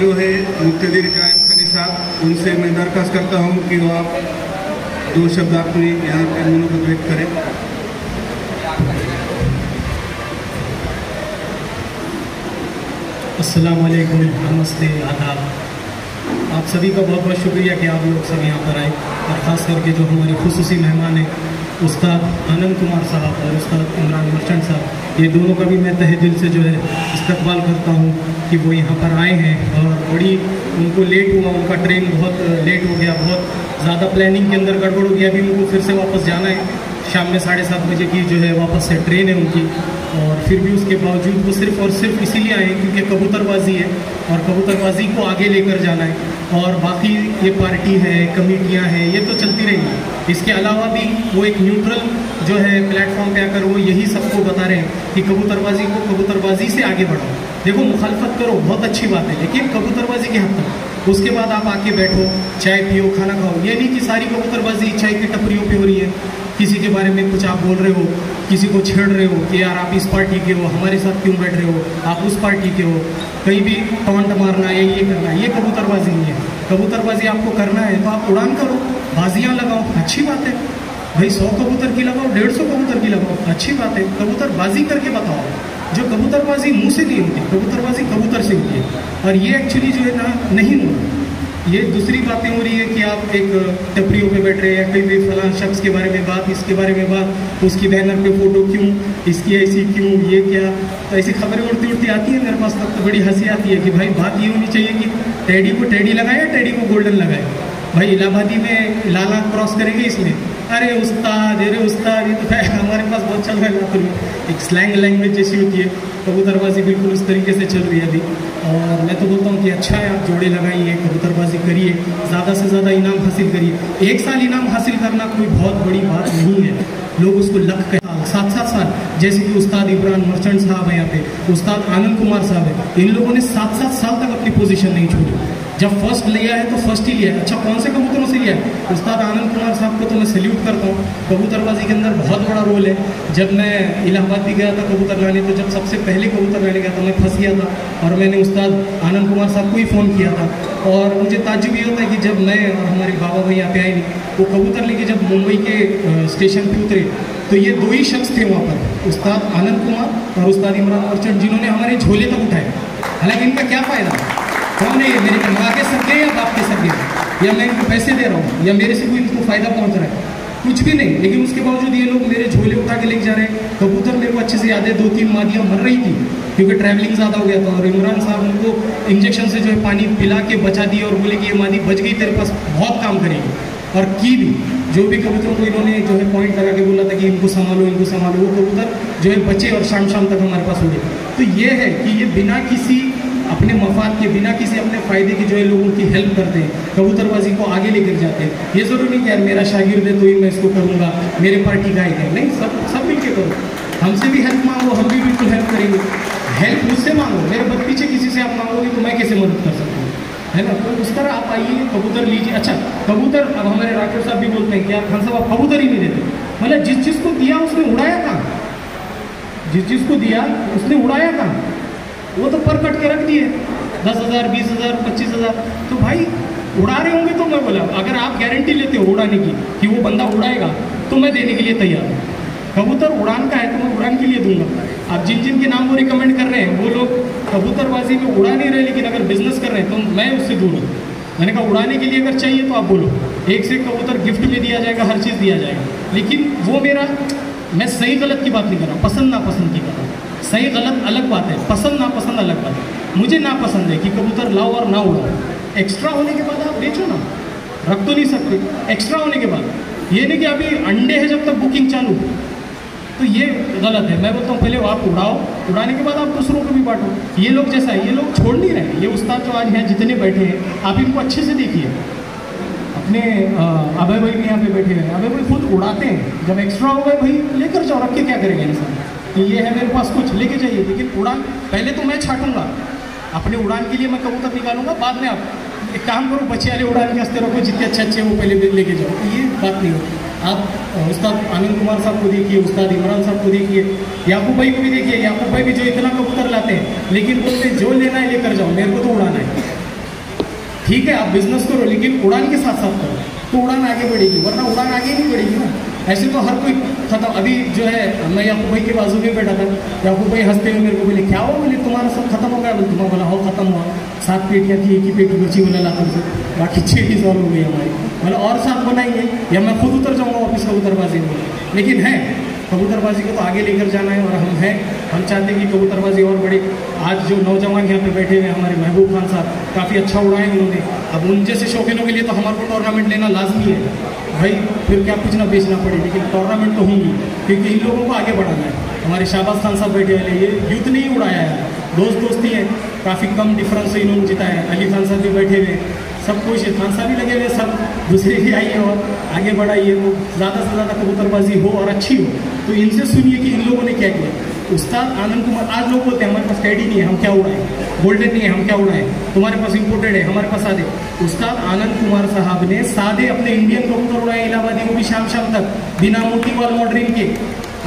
जो है मुक्तदीर कायम खानी साहब, उनसे मैं दरख्वास्त करता हूँ कि वो आप 2 शब्द अपनी यहाँ पे मनोबत व्यक्त करें। अस्सलाम वालेकुम, नमस्ते, आदाब। आप सभी का बहुत बहुत शुक्रिया कि आप लोग सब यहाँ पर आए, और ख़ास करके जो हमारे खुसूसी मेहमान हैं उस्ताद आनंद कुमार साहब और उस्ताद इमरान मर्चेंट साहब, ये दोनों का भी मैं तहे दिल से जो है इस्तकबाल करता हूँ कि वो यहाँ पर आए हैं। और बड़ी उनको लेट हुआ, उनका ट्रेन बहुत लेट हो गया, बहुत ज़्यादा प्लानिंग के अंदर गड़बड़ हो गया। अभी उनको फिर से वापस जाना है, शाम में 7:30 बजे की जो है वापस से ट्रेन है उनकी। और फिर भी उसके बावजूद वो सिर्फ और सिर्फ इसीलिए आए क्योंकि कबूतरबाजी है और कबूतरबाजी को आगे लेकर जाना है। और बाकी ये पार्टी है, कमेटियाँ हैं, ये तो चलती रहेंगी। इसके अलावा भी वो एक न्यूट्रल जो है प्लेटफॉर्म पे आकर वो यही सबको बता रहे हैं कि कबूतरबाजी को कबूतरबाजी से आगे बढ़ाओ। देखो, मुखालफत करो बहुत अच्छी बात है, लेकिन कबूतरबाजी के हद तक। उसके बाद आप आके बैठो, चाय पियो, खाना खाओ। ये नहीं कि सारी कबूतरबाजी चाय की टपरियों पे हो रही है, किसी के बारे में कुछ आप बोल रहे हो, किसी को छेड़ रहे हो कि यार आप इस पार्टी के हो, हमारे साथ क्यों बैठ रहे हो, आप उस पार्टी के हो, कहीं भी टॉन्ट मारना है, ये करना है। ये कबूतरबाजी नहीं है। कबूतरबाजी आपको करना है तो आप उड़ान करो, बाजियाँ लगाओ, अच्छी बात है भाई। 100 कबूतर की लगाओ, 150 कबूतर की लगाओ, अच्छी बात है। कबूतरबाजी करके बताओ। जो कबूतरबाजी मुंह से नहीं होती, कबूतरबाजी कबूतर से होती है। और ये एक्चुअली जो है ना नहीं होती। ये दूसरी बातें हो रही है कि आप एक टपरियों पे बैठ रहे हैं, कहीं भी फलां शख्स के बारे में बात, इसके बारे में बात, उसकी बैनर पे फोटो क्यों, इसकी ऐसी क्यों, ये क्या, तो ऐसी खबरें उड़ती उड़ती आती है मेरे पास तक। तो बड़ी हंसी आती है कि भाई बात ये होनी चाहिए कि टेडी को टेडी लगाए या टेडी को गोल्डन लगाए। भाई इलाहाबादी में लाला क्रॉस करेंगे इसमें, अरे उस्ताद, अरे उस्ताद, ये तो हमारे पास बहुत चल रहा है लातूर में। एक स्लैंग लैंग्वेज जैसी होती है। कबूतरबाजी बिल्कुल उस तरीके से चल रही है अभी। और मैं तो बोलता हूँ कि अच्छा है, आप जोड़े लगाइए, कबूतरबाजी करिए, ज़्यादा से ज़्यादा इनाम हासिल करिए। 1 साल इनाम हासिल करना कोई बहुत बड़ी बात नहीं है। लोग उसको लग के 7-7 साल, जैसे कि उस्ताद इमरान मर्चेंट साहब हैं यहाँ पे, उस्ताद आनंद कुमार साहब हैं, इन लोगों ने 7-7 साल तक अपनी पोजीशन नहीं छोड़ी। जब फर्स्ट लिया है तो फर्स्ट ही लिया है। अच्छा, कौन से कबूतरों से लिया है? उस्ताद आनंद कुमार साहब को तो मैं सैल्यूट करता हूँ। कबूतरबाजी के अंदर बहुत बड़ा रोल है। जब मैं इलाहाबाद भी गया था कबूतर लाने, तो जब सबसे पहले कबूतर लाने गया था मैं फंस गया था, और मैंने उस्ताद आनंद कुमार साहब को ही फ़ोन किया था। और मुझे ताज्जुब ये होता है कि जब मैं और हमारे बाबा भाई यहाँ पे आए नहीं, वो कबूतर लेके जब मुंबई के स्टेशन पर उतरे तो ये 2 ही शख्स थे वहाँ पर, उस्ताद आनंद कुमार और उस्ताद इमरान मर्चेंट, जिन्होंने हमारे झोले तक उठाए। हालांकि इनका क्या फ़ायदा, कौन है ये, मेरे माँ के सगे या बाप के सगे, या मैं इनको पैसे दे रहा हूँ, या मेरे से कोई इनको फ़ायदा पहुँच रहा है? कुछ भी नहीं। लेकिन उसके बावजूद ये लोग मेरे झोले उठा के लेके जा रहे हैं। कबूतर मेरे को अच्छे से याद है, 2-3 मादियाँ मर रही थी क्योंकि ट्रैवलिंग ज़्यादा हो गया था। और इमरान साहब उनको इंजेक्शन से जो है पानी पिला के बचा दिया और बोले कि ये मादी बच गई, तेरे पास बहुत काम करेगी। और की भी, जो भी कबूतरों को इन्होंने जो है पॉइंट लगा के बोला था कि इनको संभालो, इनको संभालो, वो कबूतर जो है बचे और शाम शाम तक हमारे पास हो गए। तो ये है कि ये बिना किसी अपने मफाद के, बिना किसी अपने फ़ायदे की जो है लोगों की हेल्प करते हैं, कबूतरबाजी को आगे लेकर जाते हैं। ये ज़रूरी नहीं कि यार मेरा शागिर्द है तो ही मैं इसको करूँगा, मेरे पार्टी का है, नहीं, सब मिल के करो। हमसे भी हेल्प मांगो, हम भी बिल्कुल हेल्प करेंगे। हेल्प मुझसे मांगो, मेरे पीछे किसी से आप मांगोगे तो मैं कैसे मदद कर सकता हूँ, है ना? तो उस तरह आप आइए, कबूतर लीजिए। अच्छा, कबूतर, अब हमारे राठौर साहब भी बोलते हैं कि यार खान साहब आप कबूतर ही नहीं देते। मतलब जिस चीज़ को दिया उसने उड़ाया कहाँ, जिस चीज़ को दिया उसने उड़ाया कहाँ? वो तो पर कट के रख दिए, 10,000, 20,000, 25,000। तो भाई उड़ा रहे होंगे तो मैं बोला, अगर आप गारंटी लेते हो उड़ाने की कि वो बंदा उड़ाएगा तो मैं देने के लिए तैयार हूँ। कबूतर उड़ान का है तो मैं उड़ान के लिए दूंगा। आप जिन जिन के नाम वो रिकमेंड कर रहे हैं वो लोग कबूतरबाजी में उड़ा नहीं रहे, लेकिन अगर बिजनेस कर रहे हैं तो मैं उससे दूर हूँ। मैंने कहा उड़ाने के लिए अगर चाहिए तो आप बोलो, 1 से 1 कबूतर गिफ्ट में दिया जाएगा, हर चीज़ दिया जाएगा। लेकिन वो मेरा, मैं सही गलत की बात नहीं कर रहा, पसंद नापसंद की कर रहा हूँ। सही गलत अलग बात है, पसंद नापसंद अलग बात है। मुझे नापसंद है कि कबूतर लाओ और ना उड़ाओ। एक्स्ट्रा होने के बाद आप बेचो ना, रख तो नहीं सकते। एक्स्ट्रा होने के बाद ये नहीं कि अभी अंडे है जब तक बुकिंग चालू, तो ये गलत है। मैं बोलता हूँ पहले आप उड़ाओ, उड़ाने के बाद आप दूसरों को भी बांटो। ये लोग जैसा है, ये लोग छोड़ नहीं रहे। ये उस्ताद जो आज हैं जितने बैठे हैं, आप इनको अच्छे से देखिए। अपने अभय भाई भी यहाँ पे बैठे हैं, अभय भाई खुद उड़ाते हैं। जब एक्स्ट्रा हो गए भाई लेकर जाओ, रख के क्या करेंगे इंसान कि ये है मेरे पास कुछ लेके जाइए। लेकिन उड़ान पहले तो मैं छाटूंगा, अपने उड़ान के लिए मैं कबूतर निकालूंगा, बाद में आप एक काम करो, बच्चे वाले उड़ान के हंसते रखो, जितने अच्छे वो पहले लेके जाओ। तो ये बात नहीं होती। आप उस्ताद आनंद कुमार साहब को देखिए, उस्ताद इमरान साहब को देखिए, याकूब भाई को भी देखिए। याकूब भाई भी जो इतना कबूतर लाते हैं, लेकिन बोलते जो लेना है लेकर जाओ, मेरे को तो उड़ाना है। ठीक है आप बिजनेस करो लेकिन उड़ान के साथ साथ करो तो उड़ान आगे बढ़ेगी, वरना उड़ान आगे नहीं बढ़ेगी ना। ऐसे तो हर कोई खत्म। अभी जो है मैं याकूब भाई के बाजू में बैठा था, याकूब भाई हंसते हुए मेरे को बोले क्या हुआ, बोले तुम्हारा सब खत्म हो गया। बोले तुम्हारा बोला हो खत्म हुआ, 7 पेटियाँ थी, एक ही पेटी बची बोला लाता से, बाकी 6 ही सॉल्व हो गई हमारी। बोला और 7 बनाएंगे या मैं खुद उतर जाऊँगा वापस कबूतरबाजी में। लेकिन है कबूतरबाजी को तो आगे लेकर जाना है और हम चाहते हैं कि कबूतरबाजी और बड़े। आज जो नौजवान यहाँ पे बैठे हुए हैं हमारे महबूब खान साहब, काफ़ी अच्छा उड़ाए उन्होंने। अब उन जैसे शौकीनों के लिए तो हमारे को टूर्नामेंट लेना लाजमी है भाई, फिर क्या कुछ ना बेचना पड़े, लेकिन टूर्नामेंट तो होंगी क्योंकि इन लोगों को आगे बढ़ाना है। हमारे शाहबाज खान साहब बैठे हुए, ये यूथ ने ही उड़ाया है, दोस्ती है, काफ़ी कम डिफरेंस से इन्होंने जिताया है। अली खान साहब भी बैठे हुए हैं, सब कुछ खान साहब भी लगे हुए, सब दूसरे भी आइए और आगे बढ़ाइए, वो ज़्यादा से ज़्यादा कबूतरबाजी हो और अच्छी हो। तो इनसे सुनिए कि इन लोगों ने क्या किया। उस्ताद आनंद कुमार, आज लोग बोलते हैं हमारे पास कैडी नहीं है हम क्या उड़ाएं, गोल्डन नहीं है हम क्या उड़ाएं, तुम्हारे पास इंपोर्टेड है हमारे पास सादे। उस्ताद आनंद कुमार साहब ने सादे अपने इंडियन कबूतर उड़ाए इलाहाबादी, वो भी शाम तक बिना मोटी बॉल मॉडरिंग के।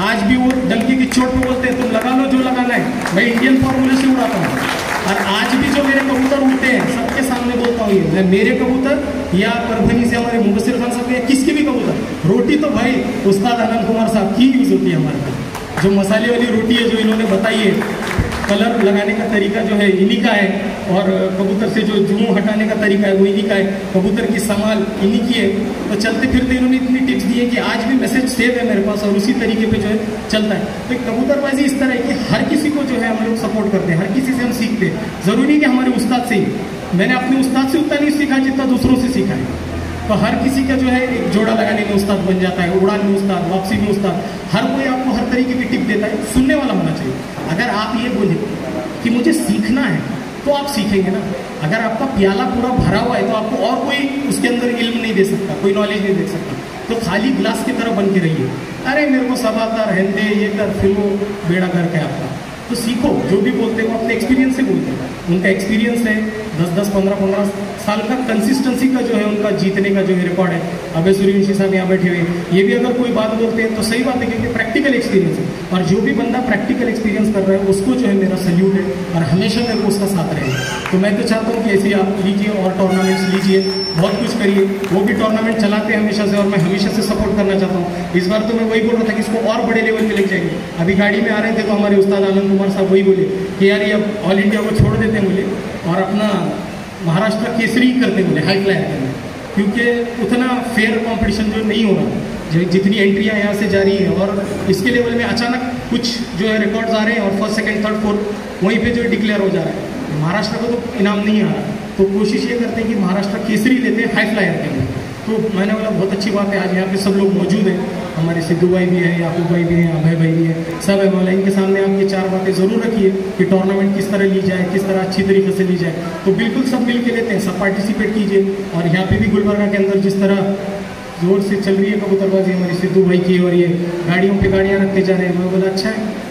आज भी वो डंकी की चोट पे बोलते हैं तुम लगा लो जो लगाना है, मैं इंडियन फॉर्मूले से उड़ाता हूँ। और आज भी जो मेरे कबूतर उड़ते हैं सबके सामने बोलता हूँ, ये मैं मेरे कबूतर या परभनी से हमारे मुबस्सिर खान साहब या किसके भी कबूतर, रोटी तो भाई उस्ताद आनंद कुमार साहब की यूज़ होती है हमारे पास। जो मसाले वाली रोटी है जो इन्होंने बताई है, कलर लगाने का तरीका जो है इन्हीं का है, और कबूतर से जो जुमू हटाने का तरीका है वो इन्हीं का है, कबूतर की संभाल इन्हीं की है। तो चलते फिरते इन्होंने इतनी टिप्स दी है कि आज भी मैसेज सेव है मेरे पास और उसी तरीके पे जो है चलता है। तो कबूतरबाजी इस तरह है कि हर किसी को जो है हम लोग सपोर्ट करते हैं, हर किसी से हम सीखते हैं। ज़रूरी कि हमारे उस्ताद से ही, मैंने अपने उस्ताद से उतना नहीं सीखा जितना दूसरों से सीखा है। तो हर किसी का जो है एक जोड़ा लगाने में उस्ताद बन जाता है, उड़ान में उस्ताद, वापसी में उस्ताद, हर कोई आपको हर तरीके की टिप देता है। सुनने वाला होना चाहिए। अगर आप ये बोले कि मुझे सीखना है तो आप सीखेंगे ना। अगर आपका प्याला पूरा भरा हुआ है तो आपको और कोई उसके अंदर इल्म नहीं दे सकता, कोई नॉलेज नहीं दे सकता। तो खाली ग्लास की तरह बन के रहिए, अरे मेरे को सब आता, रहने दे, ये कर, फिर वो बेड़ा गर्क है आपका। तो सीखो, जो भी बोलते हैं वो अपने एक्सपीरियंस से बोलते हैं। उनका एक्सपीरियंस है 10-10, 15-15 साल का कंसिस्टेंसी का जो है उनका जीतने का जो है रिकॉर्ड है। अबे सूर्यवंशी साहब यहाँ बैठे हुए, ये भी अगर कोई बात बोलते हैं तो सही बात है क्योंकि प्रैक्टिकल एक्सपीरियंस है। और जो भी बंदा प्रैक्टिकल एक्सपीरियंस कर रहा है उसको जो है मेरा सल्यूट है और हमेशा मेरे को उसका साथ रहेगा। तो मैं तो चाहता हूँ कि ऐसे आप लीजिए और टूर्नामेंट्स लीजिए, बहुत कुछ करिए। वो भी टूर्नामेंट चलाते हैं हमेशा से और मैं हमेशा से सपोर्ट करना चाहता हूँ। इस बार तो मैं वही बोल रहा था कि इसको और बड़े लेवल पे लेके जाएंगे। अभी गाड़ी में आ रहे थे तो हमारे उस्ताद आनंद कुमार साहब वही बोले कि यार ये अब ऑल इंडिया को छोड़ देते हैं बोले और अपना महाराष्ट्र केसरी करते बोले, हाई फ्लाई करने, क्योंकि उतना फेयर कंपटीशन जो नहीं हो रहा, जो जितनी एंट्रियाँ यहाँ से जारी है और इसके लेवल में अचानक कुछ जो है रिकॉर्ड्स आ रहे हैं और फर्स्ट, सेकंड, थर्ड, फोर्थ वहीं पे जो डिक्लेयर हो जा रहा है। महाराष्ट्र को तो इनाम नहीं आ रहा, तो कोशिश ये करते हैं कि महाराष्ट्र केसरी लेते हैं हाई फ्लायर के लिए। तो मैंने बोला बहुत अच्छी बात है, आज यहाँ पे सब लोग मौजूद हैं, हमारे सिद्धू भाई भी है, याकूब भाई भी हैं, अभय भाई भी है, सब है। मौला इनके सामने आप ये 4 बातें ज़रूर रखिए कि टूर्नामेंट किस तरह ली जाए, किस तरह अच्छी तरीके से ली जाए। तो बिल्कुल सब मिल के लेते हैं, सब पार्टिसिपेट कीजिए। और यहाँ पे भी गुलबर्गा के अंदर जिस तरह जोर से चल रही है कबूतरबाजी हमारी सिद्धू भाई की, और ये गाड़ियों पे गाड़ियाँ रखते जा रहे हैं, मैं बोला अच्छा है,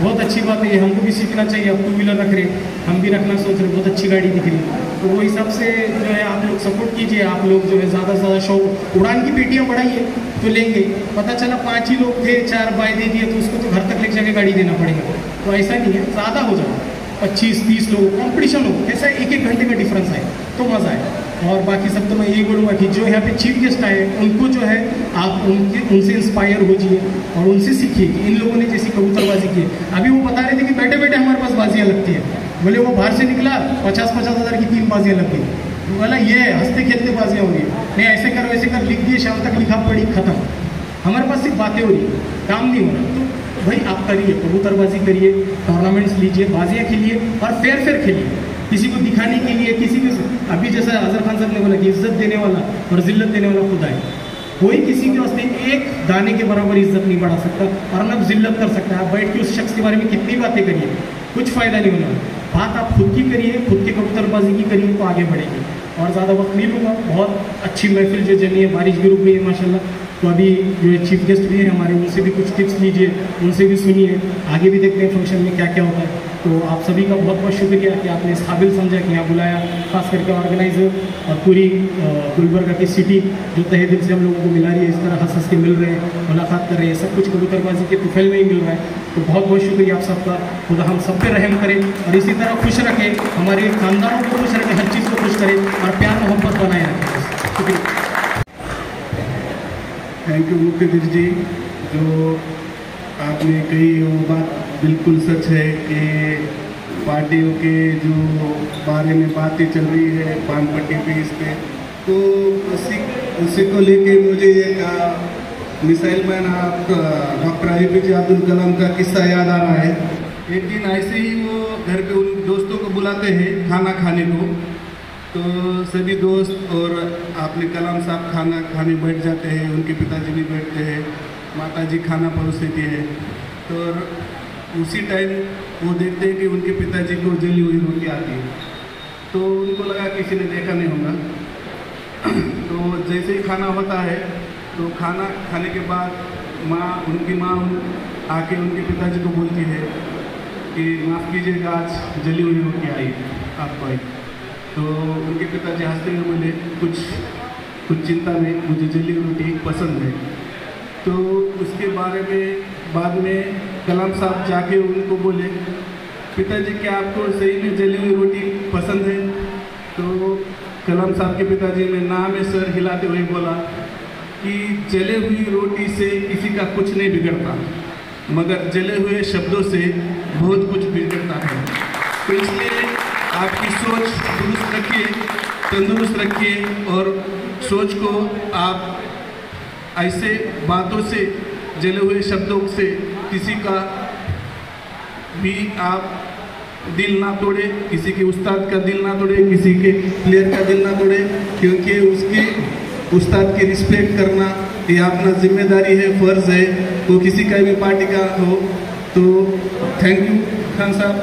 बहुत अच्छी बात है, ये हमको भी सीखना चाहिए। अब 2 व्हीलर रख रहे, हम भी रखना सोच रहे, बहुत अच्छी गाड़ी दिख रही है। तो वो हिसाब से जो है आप लोग सपोर्ट कीजिए। आप लोग जो है ज़्यादा से ज़्यादा शौक, उड़ान की पेटियाँ बढ़ाइए तो लेंगे। पता चला 5 ही लोग थे, 4 बाय दे दिए तो उसको तो घर तक ले जाके गाड़ी देना पड़ेगा। तो ऐसा नहीं है, ज़्यादा हो जाए, 25-30 लोग कॉम्पिटिशन हो, कैसा 1-1 घंटे का डिफरेंस है तो मज़ा है। और बाकी सब तो मैं यही बोलूँगा कि जो यहाँ पे चीफ गेस्ट आए उनको जो है आप उनसे इंस्पायर हो जाइए और उनसे सीखिए कि इन लोगों ने जैसी कबूतरबाजी की। अभी वो बता रहे थे कि बैठे बैठे हमारे पास बाजियाँ लगती है, बोले वो बाहर से निकला 50-50 हज़ार की 3 बाजियाँ लग गई। बोला ये हंसते खेलते बाजियाँ हो रही है, नहीं ऐसे कर वैसे कर, लिख दिए, शाम तक लिखा पड़ी, खत्म। हमारे पास सिर्फ बातें हो रही, काम नहीं हो रहा। तो भाई आप करिए, कबूतरबाजी करिए, टूर्नामेंट्स लीजिए, बाजियाँ खेलिए और फेयर खेलिए। किसी को दिखाने के लिए, किसी को अभी जैसा अजहर खान साहब ने बोला कि इज्जत देने वाला और जिल्लत देने वाला खुदा है। कोई किसी के वास्ते एक दाने के बराबर इज्जत नहीं बढ़ा सकता और न जिल्लत कर सकता है। आप बैठ के उस शख्स के बारे में कितनी बातें करिए, कुछ फ़ायदा नहीं होना। बात आप खुद की करिए, खुद की कबूतरबाजी की करिए तो आगे बढ़ेगी। और ज़्यादा वक्त नहीं लूँगा, बहुत अच्छी महफिल जो जमी है, बारिश भी रुक गई है माशाल्लाह। तो अभी जो है चीफ गेस्ट भी हैं हमारे, उनसे भी कुछ टिप्स लीजिए, उनसे भी सुनिए, आगे भी देखते हैं फंक्शन में क्या क्या होता है। तो आप सभी का बहुत बहुत शुक्रिया कि आपने इस काबिल समझा कि यहाँ बुलाया, खास करके ऑर्गेनाइजर और पूरी गुलबर्गा की सिटी जो तहे दिल से हम लोगों को मिला रही है, इस तरह हंस हंस के मिल रहे हैं, मुलाकात कर रहे हैं, सब कुछ कबूतरबाजी के तुफैल में ही मिल रहा है। तो बहुत बहुत शुक्रिया आप सबका। खुदा हम सब पे रहम करे और इसी तरह खुश रखे, हमारे खानदानों को खुश रखे, हर चीज़ को खुश करे और प्यार मोहब्बत बनाए रखे। शुक्रिया। थैंक यू मुख्यमंत्री जी, जो आपने कही वो बात बिल्कुल सच है कि पार्टियों के जो बारे में बातें चल रही है पानपट्टी पे इस पे, तो उसी को लेके मुझे एक missile man doctor APJ Abdul Kalam का किस्सा याद आ रहा है। एक दिन ऐसे ही वो घर पे उन दोस्तों को बुलाते हैं खाना खाने को, तो सभी दोस्त और अपने कलाम साहब खाना खाने बैठ जाते हैं, उनके पिताजी भी बैठते हैं, माताजी खाना परोस देती है। तो उसी टाइम वो देखते हैं कि उनके पिताजी को जली हुई रोटी आती है, तो उनको लगा किसी ने देखा नहीं होगा। तो जैसे ही खाना होता है तो खाना खाने के बाद उनकी माँ आके उनके पिताजी को बोलती है कि माफ़ कीजिएगा, आज जली हुई रोटी आई आपको आई। तो उनके पिताजी हंसते हुए बोले, कुछ चिंता नहीं, मुझे जली हुई रोटी पसंद है। तो उसके बारे में बाद में कलाम साहब जाके उनको बोले, पिताजी क्या आपको सही में जली हुई रोटी पसंद है? तो कलाम साहब के पिताजी ने ना में सर हिलाते हुए बोला कि जले हुई रोटी से किसी का कुछ नहीं बिगड़ता, मगर जले हुए शब्दों से बहुत कुछ बिगड़ता है। तो इसलिए आपकी सोच दुरुस्त रखिए, तंदुरुस्त रखिए और सोच को आप ऐसे बातों से, जले हुए शब्दों से किसी का भी आप दिल ना तोड़े, किसी के उस्ताद का दिल ना तोड़े, किसी के प्लेयर का दिल ना तोड़े, क्योंकि उसके उस्ताद की रिस्पेक्ट करना ये अपना जिम्मेदारी है, फ़र्ज़ है, वो किसी का भी पार्टी का हो। तो थैंक यू खान साहब।